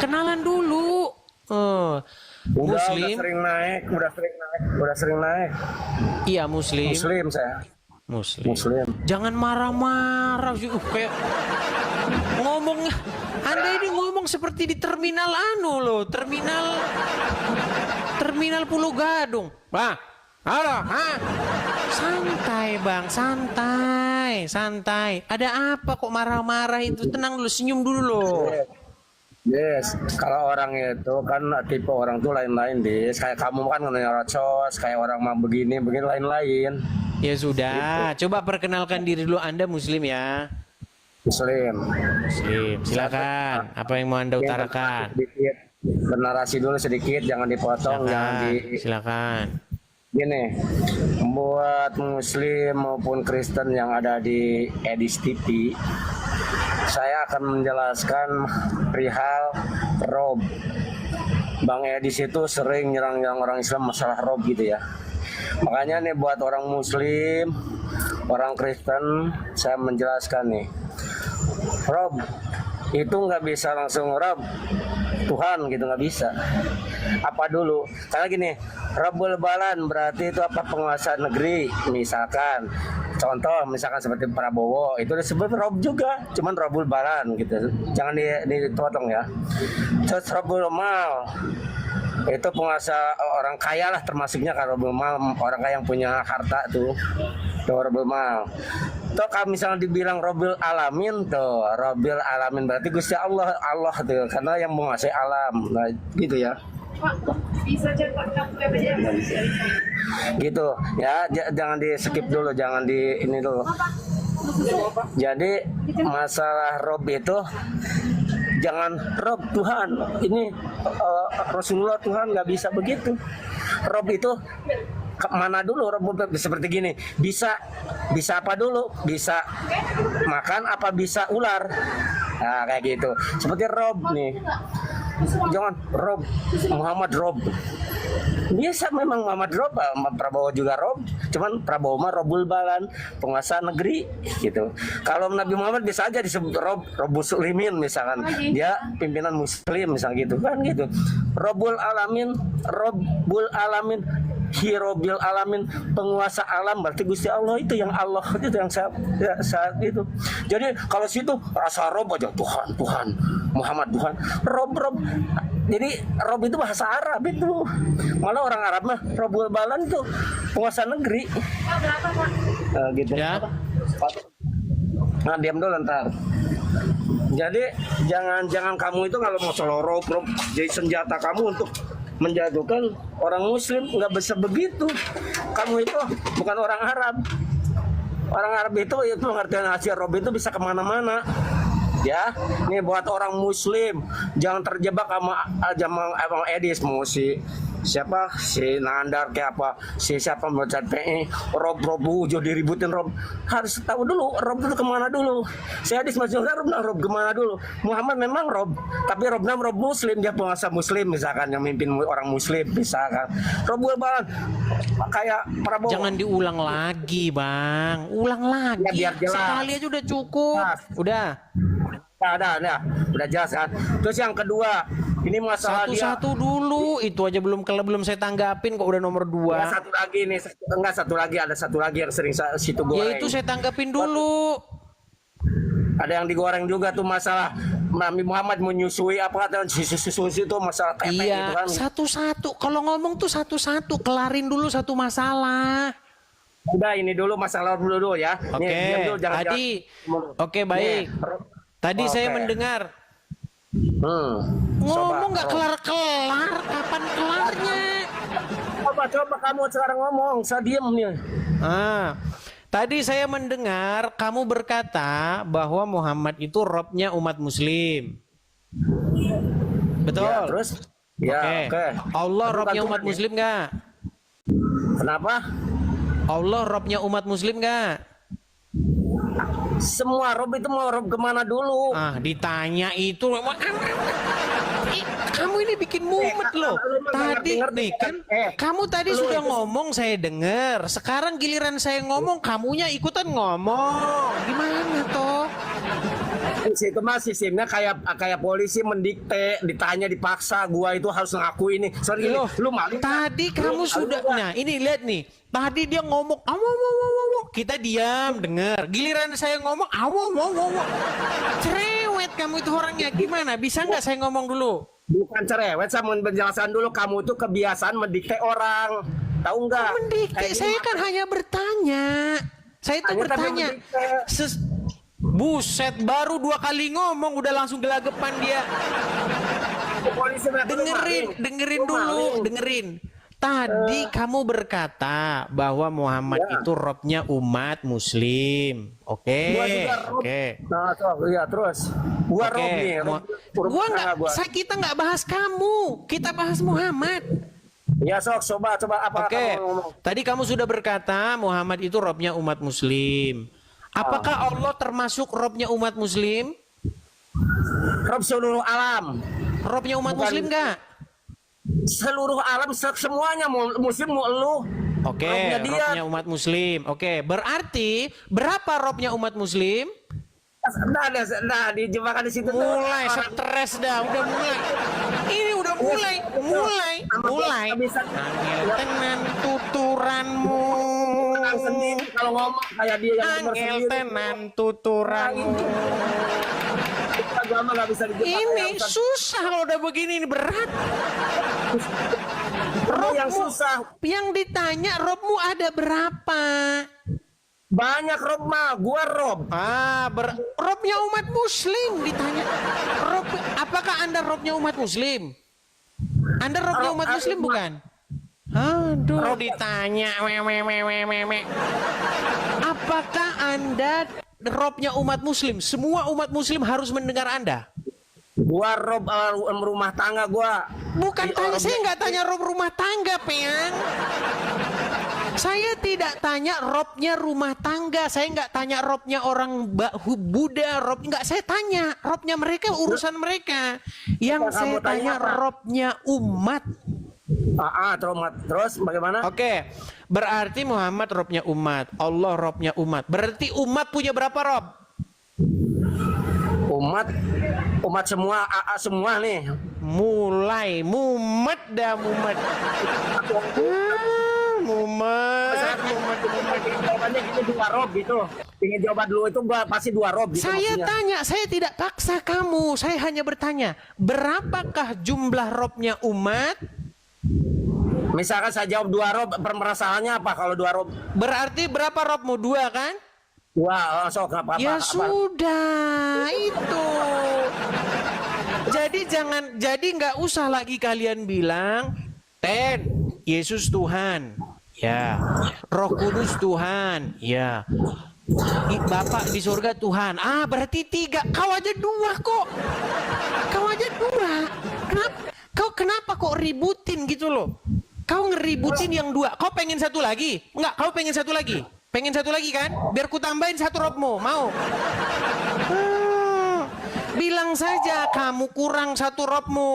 Kenalan dulu. Muslim. Udah sering naik. Iya, Muslim. Muslim saya. Muslim. Jangan marah-marah sih. Kayak ngomong. Anda ini ngomong seperti di terminal loh. Terminal Pulau Gadung. Halo, santai bang, santai. Ada apa kok marah-marah itu? Tenang dulu, senyum dulu loh. Yes, kalau orang itu kan tipe orang tuh lain-lain, kayak kamu kan ngerocos, kayak orang mau begini lain-lain. Ya sudah, gitu. coba perkenalkan diri dulu. Anda Muslim ya? Muslim, silakan. Apa yang mau Anda utarakan? Bernarasi dulu sedikit, jangan dipotong, silakan. Gini, buat Muslim maupun Kristen yang ada di Edis TV, saya akan menjelaskan perihal rob. Bang Edis itu sering nyerang orang Islam masalah rob gitu ya. Makanya nih buat orang Muslim, orang Kristen, saya menjelaskan nih, rob itu nggak bisa langsung rob Tuhan gitu, nggak bisa. Apa dulu? Karena gini, Rabbul Balan berarti itu apa, penguasa negeri. Misalkan contoh, misalkan seperti Prabowo itu disebut Rob juga, cuman Rabbul Balan gitu. Jangan dipotong ya. Terus Rabbul Mal itu penguasa orang kaya lah, termasuknya kalau Rabbul Mal orang kaya yang punya harta tuh Rabbul Mal. Tuh kalau misalnya dibilang Rabbil Alamin, tuh Rabbil Alamin berarti Gusti Allah tuh, karena yang menguasai alam. Nah, gitu ya. Bisa cetak Gitu ya, jangan di skip dulu, jangan di ini dulu. Jadi masalah Rob itu jangan Rob Tuhan, ini Rasulullah Tuhan, nggak bisa begitu. Rob itu mana dulu? Rob seperti gini, bisa apa dulu? Bisa makan apa bisa ular? Nah kayak gitu. Seperti Rob nih, jangan Rob Muhammad Rob. Biasa memang Muhammad Rob, Prabowo juga Rob, cuman Prabowo mah Robul Balan, penguasa negeri gitu. Kalau Nabi Muhammad bisa aja disebut Rob Muslimin misalkan, dia pimpinan Muslim misal gitu kan gitu. Robul Alamin, Hirobil Alamin, penguasa alam berarti Gusti Allah, itu yang Allah itu yang saat itu. Jadi kalau situ rasa Rob aja Tuhan, Muhammad Tuhan, Rob. Jadi Rob itu bahasa Arab itu. Malah orang Arab mah Robul Balan itu penguasa negeri. Gitu. Ya. Nah, diam dulu ntar. Jadi jangan kamu itu kalau mau solo Rob jadi senjata kamu untuk menjatuhkan orang Muslim, nggak bisa begitu. Kamu itu bukan orang Arab. Orang Arab itu pengertian Asia Rob itu bisa kemana-mana. Ya, nih buat orang Muslim jangan terjebak sama Abang Edis, mau si Nandar kayak apa, siapa mau PI, Rob ujo diributin Rob. Harus tahu dulu Rob itu kemana dulu. Si Edis masih Rob kemana dulu. Muhammad memang Rob, tapi Rob Muslim, dia penguasa Muslim misalkan, yang mimpin orang Muslim misalkan. Rob Balan kayak Prabowo. Jangan diulang lagi bang, ulang lagi. Ya, biar jelas. Sekali aja udah cukup. Udah. Udah jelas kan. Terus yang kedua, ini masalah satu-satu dulu, itu aja belum saya tanggapin kok udah nomor 2. Ya, ada satu lagi yang sering situ goreng. Ya itu saya tanggapin dulu. Ada yang digoreng juga tuh, masalah Nabi Muhammad menyusui apa kata susu itu masalah tete iya, gitu kan. Satu-satu. Kalau ngomong tuh satu-satu, kelarin dulu satu masalah. Udah ini dulu masalah dulu ya. Oke. Tadi. Oke, baik. Tadi saya mendengar ngomong nggak kelar-kelar, kapan kelarnya? Coba kamu sekarang ngomong, saya diem nih. Tadi saya mendengar kamu berkata bahwa Muhammad itu Robnya umat Muslim. Betul? Ya, terus? Ya, oke. Allah Robnya umat Muslim nggak? Kenapa? Allah Robnya umat Muslim nggak? Semua rob itu mau rob kemana dulu? Ditanya itu. Kamu ini bikin mumet loh. Tadi nih kan, kamu tadi sudah ngomong saya dengar. Sekarang giliran saya ngomong, kamunya ikutan ngomong. Gimana toh? Situ mah sistemnya kayak polisi mendikte, ditanya dipaksa, gua itu harus ngaku ini. Sorry, Loh, lu malu. tadi kamu sudah, nah ini lihat nih. Tadi dia ngomong, kita diam, dengar. Giliran saya ngomong, cerewet kamu itu orangnya. Gimana? Bisa nggak saya ngomong dulu? Bukan cerewet, saya mau penjelasan dulu. Kamu tuh kebiasaan mendikte orang, tahu nggak? Mendikte, saya kan hanya bertanya. Saya itu bertanya. Buset, baru 2 kali ngomong udah langsung gelagapan dia. Dengerin dulu. Tadi kamu berkata bahwa Muhammad itu robnya umat muslim. Oke. Nah, iya terus. Gua rob nih. Kita nggak bahas kamu. Kita bahas Muhammad. Ya sok, coba apa kamu ngomong. Tadi kamu sudah berkata Muhammad itu robnya umat muslim. Apakah Allah termasuk robnya umat muslim? Rob seluruh alam. Robnya umat muslim nggak? Seluruh alam semuanya muslim mau lu. Oke, robnya umat muslim. Oke, berarti berapa robnya umat muslim? Nah, dijebakkan di situ. Mulai stres dah, udah mulai. Ini udah mulai. Angel tenan tuturanmu. Sendiri kalau ngomong kayak dia yang Angel tenan tuturanmu. Agama nggak bisa dijebak. Ini susah kalau udah begini, ini berat. Yang susah. Yang ditanya robmu ada berapa? Banyak rob mah, gua rob. Robnya umat muslim ditanya. Apakah Anda robnya umat muslim? Anda robnya umat muslim bukan? Aduh, ditanya. Apakah Anda robnya umat muslim? Semua umat muslim harus mendengar Anda. Gua rob rumah tangga gua. Bukan tanya, saya nggak tanya rob rumah tangga, Peang. Saya tidak tanya robnya rumah tangga. Saya nggak tanya robnya orang Buddha. Nggak saya tanya. Robnya mereka urusan mereka. Yang saya tanya robnya umat. Terus bagaimana? Oke, berarti Muhammad robnya umat. Allah robnya umat. Berarti umat punya berapa rob? Umat semua nih. Mulai mumet. Jawabannya gitu 2 rob gitu. Ingin jawaban dulu itu gua pasti 2 rob gitu. Saya maksudnya. tanya, saya tidak paksa kamu. Saya hanya bertanya, berapakah jumlah robnya umat? Misalkan saya jawab 2 rob, permasalahannya apa kalau 2 rob? Berarti berapa robmu? 2 kan? 2, sok apa? Ya sudah, itu. Jadi nggak usah lagi kalian bilang, Yesus Tuhan, ya. Roh Kudus Tuhan, ya. Bapak di surga Tuhan. Berarti 3. Kau aja 2 kok. Kenapa kok ributin gitu loh? Kau ngeributin yang 2. Kau pengen 1 lagi? Enggak, kau pengen 1 lagi? Pengen 1 lagi kan? Biar ku tambahin 1 robmu, mau? Bilang saja kamu kurang 1 robmu.